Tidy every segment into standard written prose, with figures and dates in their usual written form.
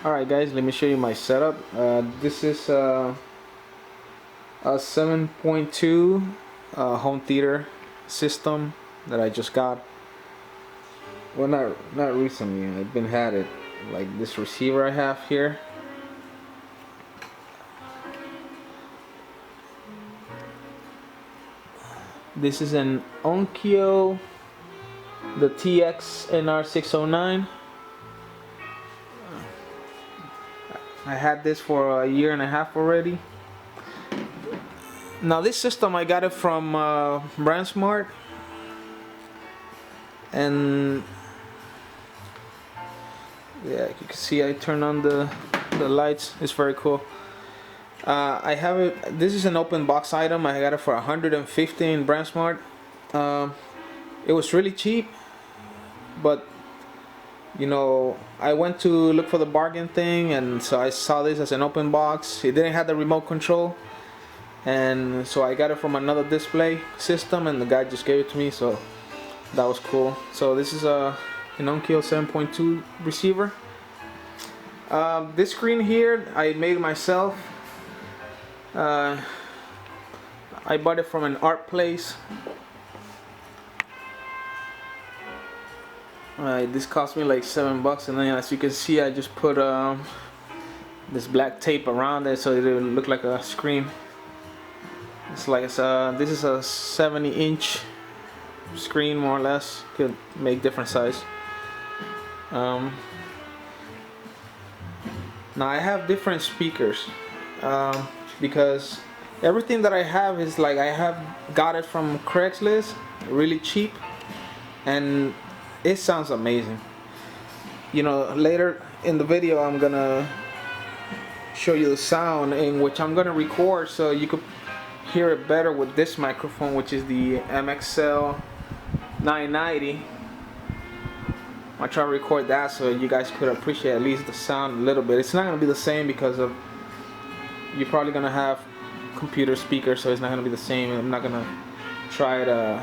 Alright guys, let me show you my setup. This is a 7.2 home theater system that I just got. Well, not recently. I've been had it. Like this receiver I have here. This is an Onkyo, the TX NR609. I had this for a year and a half already. Now this system I got it from BrandSmart, and yeah, you can see I turn on the lights. It's very cool. I have it. This is an open box item. I got it for $150 in BrandSmart. It was really cheap, but you know, I went to look for the bargain thing, and so I saw this as an open box. It didn't have the remote control, and so I got it from another display system, and the guy just gave it to me, so that was cool. So this is an Onkyo 7.2 receiver. This screen here I made myself. I bought it from an art place. This cost me like $7, and then as you can see, I just put this black tape around it so it would look like a screen. It's like this is a 70-inch screen, more or less. Could make different size. Now I have different speakers because everything that I have is like I have got it from Craigslist, really cheap, and it sounds amazing. You know, later in the video I'm gonna show you the sound in which I'm gonna record so you could hear it better with this microphone, which is the MXL 990. I'll try to record that so you guys could appreciate at least the sound a little bit. It's not gonna be the same because of you're probably gonna have computer speakers, so it's not gonna be the same. I'm not gonna try to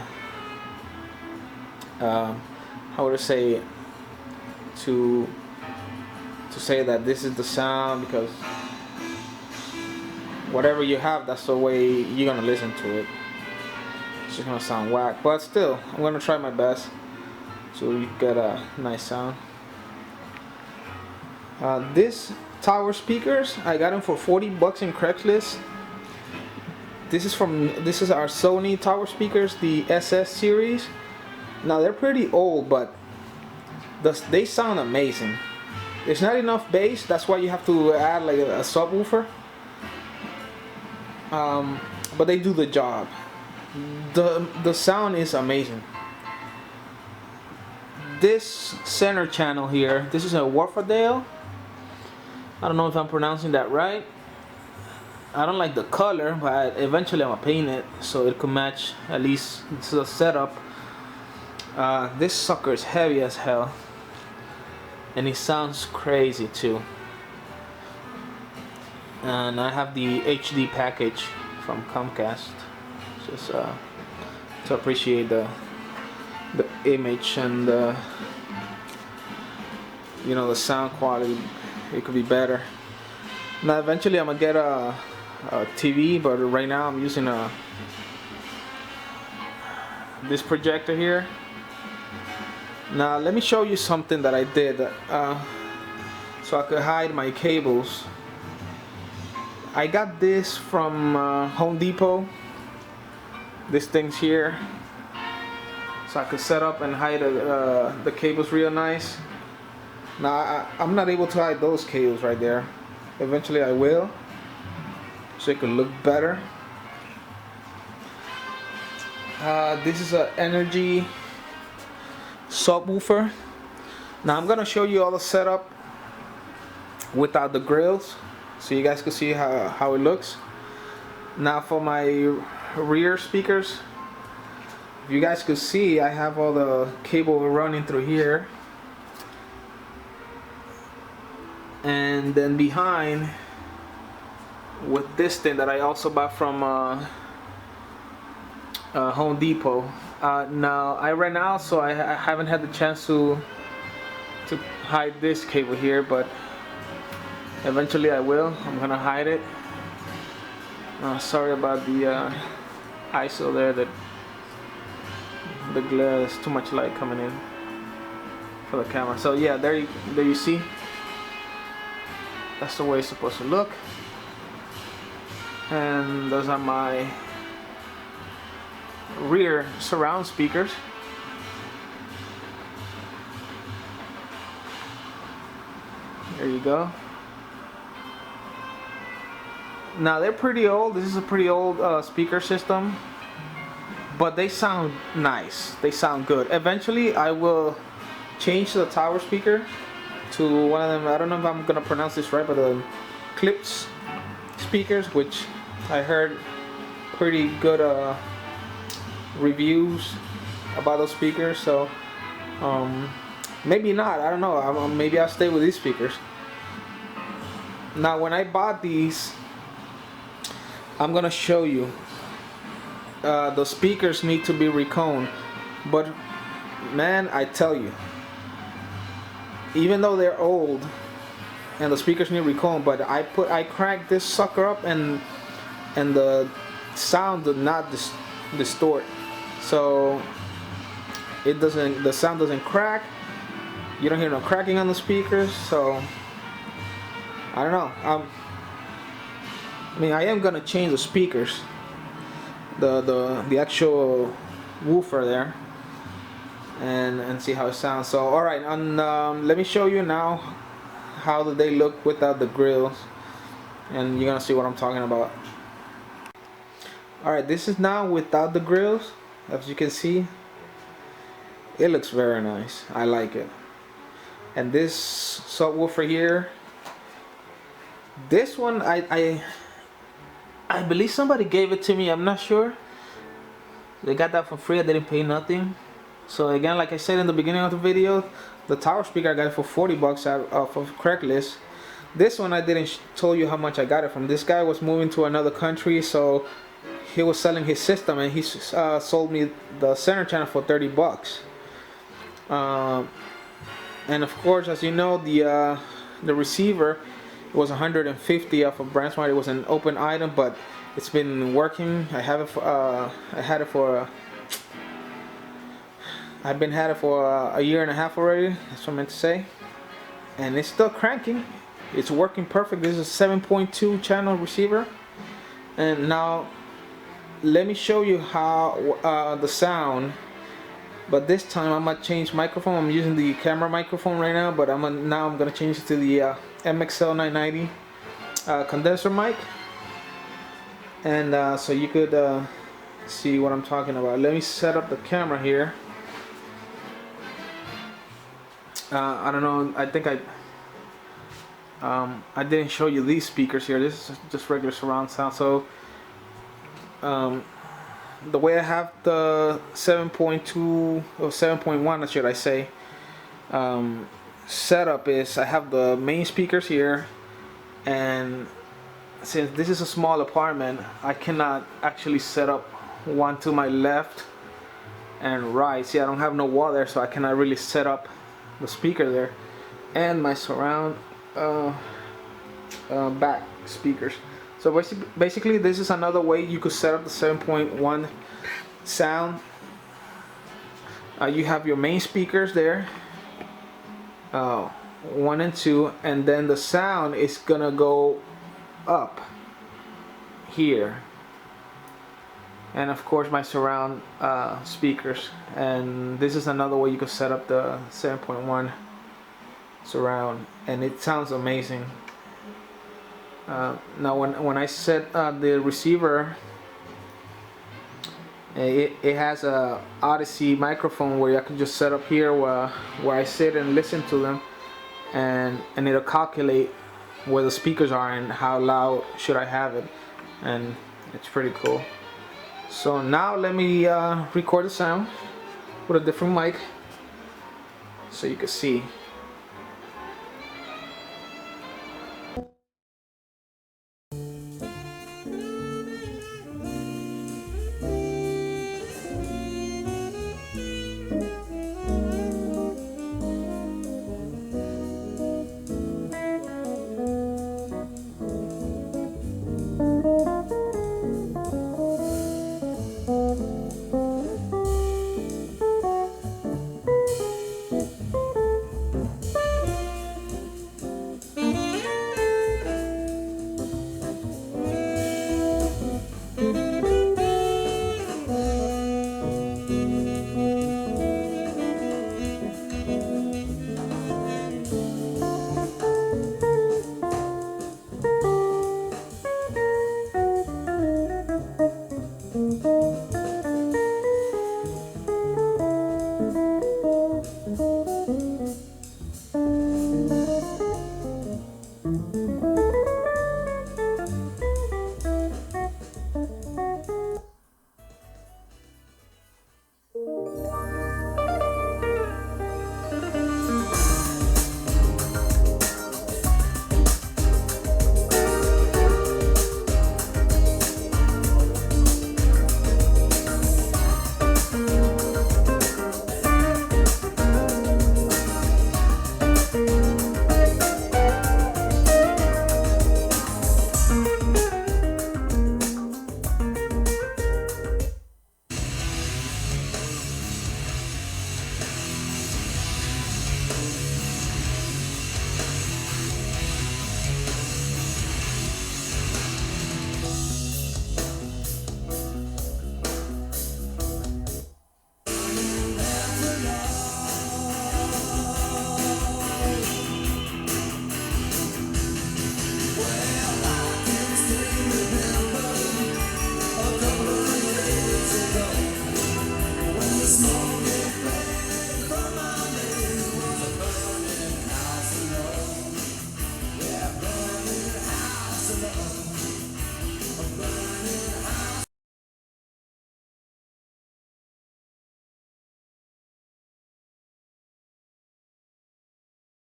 how would I say to say that this is the sound, because whatever you have, that's the way you're gonna listen to it. It's just gonna sound whack, but still I'm gonna try my best so you get a nice sound. This tower speakers I got them for $40 in Craigslist. This is our Sony tower speakers, the SS series. Now they're pretty old, but they sound amazing. There's not enough bass, that's why you have to add like a subwoofer. But they do the job. The sound is amazing. This center channel here, this is a Wharfedale. I don't know if I'm pronouncing that right. I don't like the color, but eventually I'm gonna paint it so it could match at least the setup. This sucker is heavy as hell, and it sounds crazy too. And I have the HD package from Comcast, just to appreciate the image and you know, the sound quality. It could be better. Now eventually I'm gonna get a TV, but right now I'm using this projector here. Now let me show you something that I did so I could hide my cables. I got this from Home Depot. This thing's here, so I could set up and hide the cables real nice. Now I'm not able to hide those cables right there. Eventually I will, so it could look better. This is an Energy subwoofer. Now I'm gonna show you all the setup without the grills, so you guys can see how it looks. Now for my rear speakers, if you guys could see, I have all the cable running through here, and then behind with this thing that I also bought from Home Depot. Now I ran out, so I haven't had the chance to hide this cable here, but Eventually I will. I'm gonna hide it. Sorry about the ISO there, that the glare, there's too much light coming in for the camera. So yeah, there you see. That's the way it's supposed to look. And those are my rear surround speakers. There you go. Now they're pretty old. This is a pretty old speaker system, but they sound nice. They sound good. Eventually I will change the tower speaker to one of them. I don't know if I'm gonna pronounce this right, but the Klipsch speakers, which I heard pretty good reviews about those speakers. So maybe not, I don't know. Maybe I'll stay with these speakers. Now when I bought these, I'm gonna show you, the speakers need to be reconed, but man, I tell you, even though they're old and the speakers need recone, but I cranked this sucker up and the sound did not distort, so the sound doesn't crack. You don't hear no cracking on the speakers. So I don't know. I mean, I am gonna change the speakers, the actual woofer there, and see how it sounds. So all right, let me show you now how do they look without the grills, and you're gonna see what I'm talking about. All right, this is now without the grills. As you can see, it looks very nice. I like it. And this subwoofer here, this one I believe somebody gave it to me. I'm not sure. They got that for free. I didn't pay nothing. So again, like I said in the beginning of the video, the tower speaker I got it for 40 bucks off of Craigslist. This one I didn't tell you how much I got it from. This guy was moving to another country, so he was selling his system, and he sold me the center channel for 30 bucks. And of course, as you know, the receiver was 150 off of BrandsMart. It was an open item, but it's been working. I've had it for a year and a half already. That's what I meant to say. And it's still cranking. It's working perfect. This is a 7.2 channel receiver. And now let me show you how the sound. But this time I'm gonna change microphone. I'm using the camera microphone right now, but now I'm gonna change it to the MXL 990 condenser mic, and so you could see what I'm talking about. Let me set up the camera here. I don't know. I think I didn't show you these speakers here. This is just regular surround sound. So the way I have the 7.2 or 7.1, should I say, setup is I have the main speakers here, and since this is a small apartment, I cannot actually set up one to my left and right. See, I don't have no wall there, so I cannot really set up the speaker there, and my surround back speakers. So basically this is another way you could set up the 7.1 sound. You have your main speakers there, 1 and 2, and then the sound is gonna go up here, and of course my surround speakers. And this is another way you could set up the 7.1 surround, and it sounds amazing. Now when I set the receiver, it has a Odyssey microphone where I can just set up here where I sit and listen to them, and it'll calculate where the speakers are and how loud should I have it, and it's pretty cool. So now let me record the sound with a different mic so you can see.